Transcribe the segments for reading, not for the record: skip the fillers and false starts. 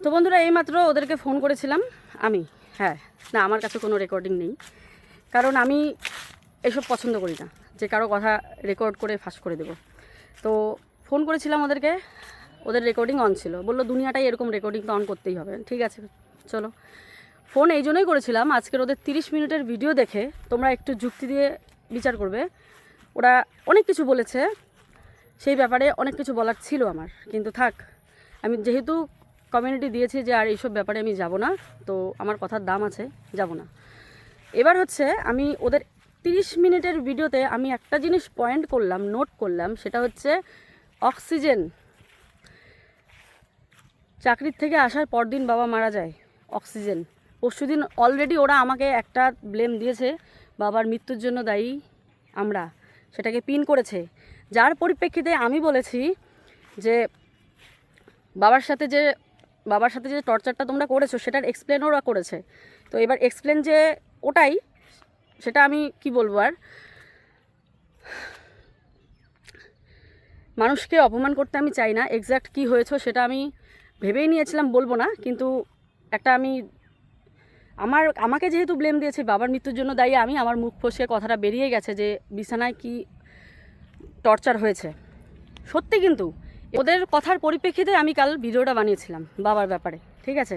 তো বন্ধুরা এইমাত্র ওদেরকে ফোন করেছিলাম আমি। হ্যাঁ, না আমার কাছে কোনো রেকর্ডিং নেই, কারণ আমি এসব পছন্দ করি না যে কারো কথা রেকর্ড করে ফাঁস করে দেব। তো ফোন করেছিলাম ওদেরকে, ওদের রেকর্ডিং অন ছিল। বললো দুনিয়াটাই এরকম, রেকর্ডিং তো অন করতেই হবে। ঠিক আছে চলো। ফোন এই জন্যই করেছিলাম, আজকের ওদের 30 মিনিটের ভিডিও দেখে তোমরা একটু যুক্তি দিয়ে বিচার করবে। ওরা অনেক কিছু বলেছে, সেই ব্যাপারে অনেক কিছু বলার ছিল আমার, কিন্তু থাক, আমি যেহেতু কমিউনিটি দিয়েছি যে আর এইসব ব্যাপারে আমি যাব না, তো আমার কথার দাম আছে, যাব না। এবার হচ্ছে আমি ওদের 30 মিনিটের ভিডিওতে আমি একটা জিনিস পয়েন্ট করলাম, নোট করলাম, সেটা হচ্ছে অক্সিজেন। চাকরির থেকে আসার পরদিন বাবা মারা যায়, অক্সিজেন। পরশুদিন অলরেডি ওরা আমাকে একটা ব্লেম দিয়েছে, বাবার মৃত্যুর জন্য দায়ী আমরা, সেটাকে পিন করেছে। যার পরিপ্রেক্ষিতে আমি বলেছি যে বাবার সাথে যে টর্চারটা তোমরা করেছো সেটার এক্সপ্লেন ওরা করেছে। তো এবার এক্সপ্লেন যে ওটাই, সেটা আমি কি বলবো আর, মানুষকে অপমান করতে আমি চাই না। এক্স্যাক্ট কী হয়েছে সেটা আমি ভেবেই নিয়েছিলাম, বলবো না, কিন্তু একটা আমাকে যেহেতু ব্লেম দিয়েছে বাবার মৃত্যুর জন্য দায়ী আমি, আমার মুখ ফসকে কথাটা বেরিয়ে গেছে যে বিছানায় কি টর্চার হয়েছে। সত্যি, কিন্তু ওদের কথার পরিপ্রেক্ষিতে আমি কাল ভিডিওটা বানিয়েছিলাম বাবার ব্যাপারে। ঠিক আছে,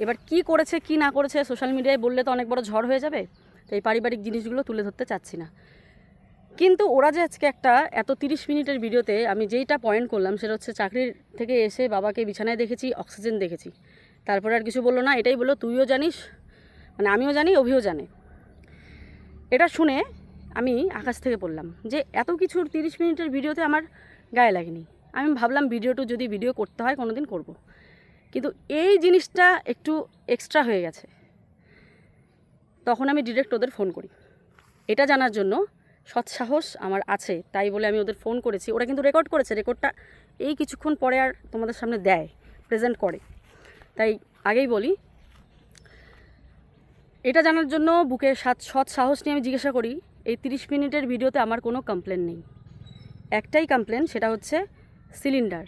এবার কি করেছে কি না করেছে সোশ্যাল মিডিয়ায় বললে তো অনেক বড় ঝড় হয়ে যাবে, তো এই পারিবারিক জিনিসগুলো তুলে ধরতে চাচ্ছি না। কিন্তু ওরা যে আজকে একটা এত 30 মিনিটের ভিডিওতে আমি যেইটা পয়েন্ট করলাম সেটা হচ্ছে চাকরির থেকে এসে বাবাকে বিছানায় দেখেছি, অক্সিজেন দেখেছি, তারপরে আর কিছু বললো না। এটাই বললো তুইও জানিস, মানে আমিও জানি, অভিও জানে। এটা শুনে আমি আকাশ থেকে পড়লাম যে এত কিছুর 30 মিনিটের ভিডিওতে আমার গায়ে লাগেনি। আমি ভাবলাম যদি ভিডিও করতে হয় কোনো দিন করবো, কিন্তু এই জিনিসটা একটু এক্সট্রা হয়ে গেছে। তখন আমি ডিরেক্ট ওদের ফোন করি, এটা জানার জন্য সৎসাহস আমার আছে তাই বলে আমি ওদের ফোন করেছি। ওরা কিন্তু রেকর্ড করেছে, রেকর্ডটা এই কিছুক্ষণ পরে আর তোমাদের সামনে দেয়, প্রেজেন্ট করে। তাই আগেই বলি, এটা জানার জন্য বুকে সৎ সাহস নিয়ে আমি জিজ্ঞাসা করি। এই 30 মিনিটের ভিডিওতে আমার কোনো কমপ্লেন নেই, একটাই কমপ্লেন, সেটা হচ্ছে সিলিন্ডার।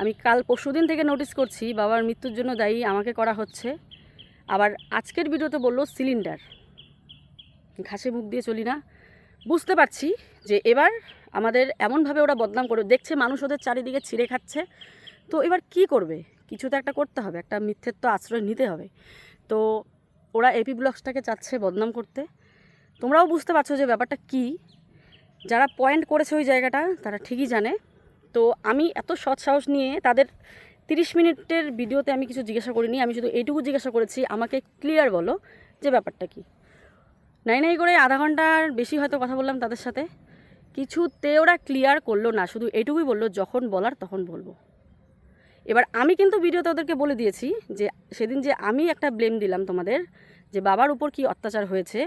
আমি কাল পরশুদিন থেকে নোটিস করছি বাবার মৃত্যুর জন্য দায়ী আমাকে করা হচ্ছে, আবার আজকের ভিডিওতে বললো সিলিন্ডার। ঘাসে মুখ দিয়ে চলি না, বুঝতে পারছি যে এবার আমাদের এমনভাবে ওরা বদনাম করে দেখছে, মানুষ ওদের চারিদিকে ছিঁড়ে খাচ্ছে। তো এবার কি করবে, কিছু তো একটা করতে হবে, একটা মিথ্যের তো আশ্রয় নিতে হবে। তো ওরা এপি ব্লগসটাকে চাচ্ছে বদনাম করতে। তোমরাও বুঝতে পারছো যে ব্যাপারটা কি। যারা পয়েন্ট করেছে ওই জায়গাটা তারা ঠিকই জানে। তো আমি এত সৎ সাহস নিয়ে তাদের 30 মিনিটের ভিডিওতে আমি কিছু জিজ্ঞাসা করিনি, আমি শুধু এইটুকু জিজ্ঞাসা করেছি আমাকে ক্লিয়ার বলো যে ব্যাপারটা কি। নাই করে আধা ঘন্টার বেশি হয়তো কথা বললাম তাদের সাথে, কিছুতে ওরা ক্লিয়ার করলো না, শুধু এইটুকুই বললো যখন বলার তখন বলবো। এবার আমি কিন্তু ভিডিওতে ওদেরকে বলে দিয়েছি যে সেদিন যে আমি একটা ব্লেম দিলাম তোমাদের যে বাবার উপর কি অত্যাচার হয়েছে,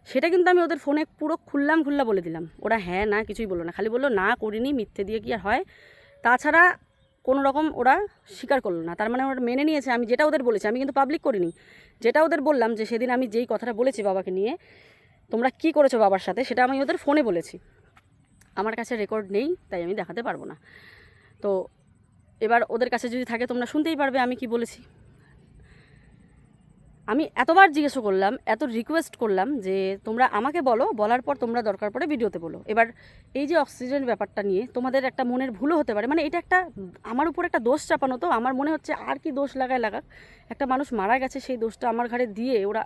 সেটা কিন্তু আমি ওদের ফোনে পুরো খুল্লা বলে দিলাম। ওরা হ্যাঁ না কিছুই বললো না, খালি বললো না করিনি, মিথ্যে দিয়ে কি আর হয়। তাছাড়া কোনো রকম ওরা স্বীকার করলো না। তার মানে ওরা মেনে নিয়েছে আমি যেটা ওদের বলেছি। আমি কিন্তু পাবলিক করিনি, যেটা ওদের বললাম যে সেদিন আমি যেই কথাটা বলেছি বাবাকে নিয়ে, তোমরা কি করেছো বাবার সাথে, সেটা আমি ওদের ফোনে বলেছি। আমার কাছে রেকর্ড নেই তাই আমি দেখাতে পারবো না। তো এবার ওদের কাছে যদি থাকে তোমরা শুনতেই পারবে আমি কি বলেছি। আমি এতবার জিজ্ঞাসা করলাম, এত রিকোয়েস্ট করলাম যে তোমরা আমাকে বলো, বলার পর তোমরা দরকার পড়ে ভিডিওতে বলো। এবার এই যে অক্সিজেন ব্যাপারটা নিয়ে তোমাদের একটা মনের ভুলও হতে পারে, মানে এটা একটা আমার উপর একটা দোষ চাপানো। তো আমার মনে হচ্ছে আর কি দোষ লাগাক, একটা মানুষ মারা গেছে সেই দোষটা আমার ঘাড়ে দিয়ে ওরা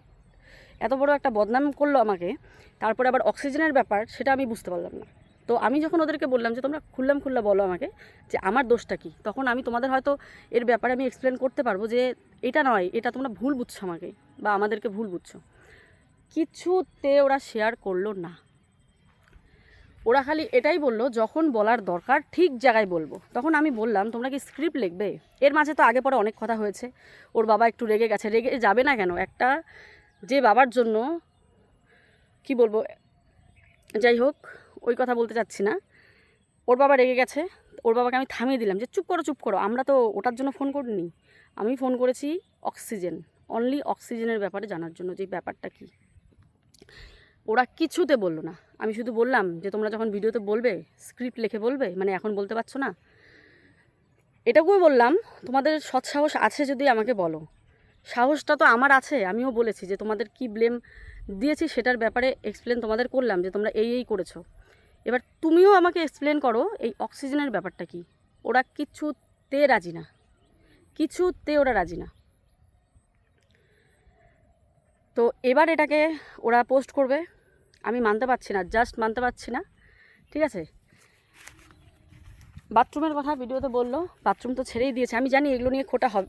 এত বড় একটা বদনাম করলো আমাকে। তারপরে আবার অক্সিজেনের ব্যাপার, সেটা আমি বুঝতে পারলাম না। তো আমি যখন ওদেরকে বললাম যে তোমরা খুল্লা বলো আমাকে যে আমার দোষটা কী, তখন আমি তোমাদের হয়তো এর ব্যাপারে আমি এক্সপ্লেন করতে পারবো যে এটা নয়, এটা তোমরা ভুল বুঝছো আমাকে বা আমাদেরকে ভুল বুঝছো। কিছুতে ওরা শেয়ার করলো না। ওরা খালি এটাই বললো যখন বলার দরকার ঠিক জায়গায় বলবো। তখন আমি বললাম তোমরা কি স্ক্রিপ্ট লিখবে? এর মাঝে তো আগে পরে অনেক কথা হয়েছে। ওর বাবা একটু রেগে গেছে, রেগে যাবে না কেন, একটা যে বাবার জন্য কি বলবো, যাই হোক ওই কথা বলতে চাচ্ছি না। ওর বাবা রেগে গেছে, ওর বাবাকে আমি থামিয়ে দিলাম যে চুপ করো, আমরা তো ওটার জন্য ফোন করিনি। আমি ফোন করেছি অক্সিজেন, অনলি অক্সিজেনের ব্যাপারে জানার জন্য যে ব্যাপারটা কি। ওরা কিছুতে বললো না। আমি শুধু বললাম যে তোমরা যখন ভিডিওতে বলবে স্ক্রিপ্ট লিখে বলবে, মানে এখন বলতে পারছো না। এটাকুই বললাম, তোমাদের সৎসাহস আছে যদি আমাকে বলো। সাহসটা তো আমার আছে, আমিও বলেছি যে তোমাদের কি ব্লেম দিয়েছি সেটার ব্যাপারে এক্সপ্লেন তোমাদের করলাম যে তোমরা এই করেছো। এবার তুমিও আমাকে এক্সপ্লেন করো এই অক্সিজেনের ব্যাপারটা কি। ওরা কিছুতে রাজি না, কিছুতে ওরা রাজি না। তো এবার এটাকে ওরা পোস্ট করবে, আমি মানতে পারছি না, জাস্ট মানতে পারছি না। ঠিক আছে, বাথরুমের কথা ভিডিওতে বললো, বাথরুম তো ছেড়েই দিয়েছে। আমি জানি এগুলো নিয়ে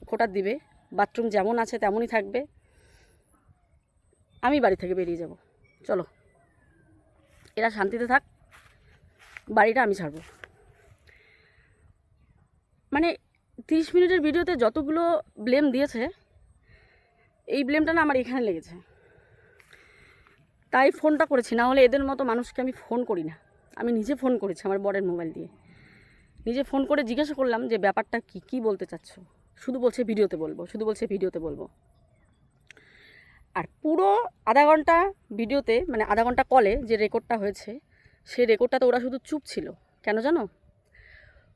খোটা দিবে, বাথরুম যেমন আছে তেমনই থাকবে, আমি বাড়ি থেকে বেরিয়ে যাব। চলো, এরা শান্তিতে থাক, বাড়িটা আমি ছাড়বো। মানে 30 মিনিটের ভিডিওতে যতগুলো ব্লেম দিয়েছে, এই ব্লেমটা না আমার এখানে লেগেছে, তাই ফোনটা করেছি। না হলে এদের মতো মানুষকে আমি ফোন করি না। আমি নিজে ফোন করেছি আমার বরের মোবাইল দিয়ে, নিজে ফোন করে জিজ্ঞাসা করলাম যে ব্যাপারটা কি বলতে চাচ্ছ। শুধু বলছে ভিডিওতে বলবো, শুধু বলছে ভিডিওতে বলবো। আর পুরো আধা ঘন্টা ভিডিওতে, মানে আধা ঘন্টা কলে যে রেকর্ডটা হয়েছে, সেই রেকর্ডটাতে ওরা শুধু চুপ ছিল। কেন জানো?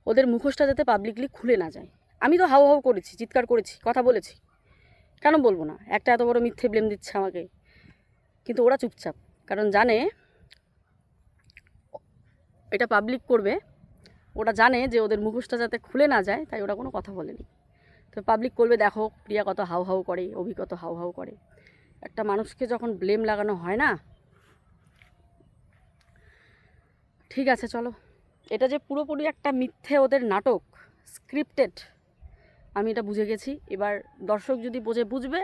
ওদের মুখোশটা যাতে পাবলিকলি খুলে না যায়। আমি তো হাউ হাউ করেছি, চিৎকার করেছি, কথা বলেছি, কেন বলবো না? একটা এত বড় মিথ্যে ব্লেম দিচ্ছে আমাকে, কিন্তু ওরা চুপচাপ। কারণ জানে এটা পাবলিক করবে, ওরা জানে যে ওদের মুখোশটা যাতে খুলে না যায়, তাই ওরা কোনো কথা বলেনি। তো পাবলিক করবে, দেখো প্রিয়া কত হাউ হাউ করে, অভি কত হাউ হাউ করে। একটা মানুষকে যখন ব্লেম লাগানো হয় না, ঠিক আছে চলো, এটা যে পুরোপুরি একটা মিথ্যে ওদের নাটক, স্ক্রিপ্টেড, আমি এটা বুঝে গেছি। এবার দর্শক যদি বুঝবে,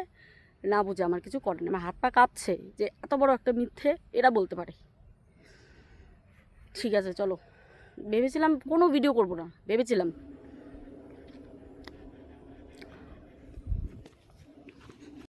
না বুঝে আমার কিছু করে না। আমার হাত পা কাঁপছে যে এত বড় একটা মিথ্যে এরা বলতে পারে। ঠিক আছে চলো, ভেবেছিলাম কোনো ভিডিও করব না, ভেবেছিলাম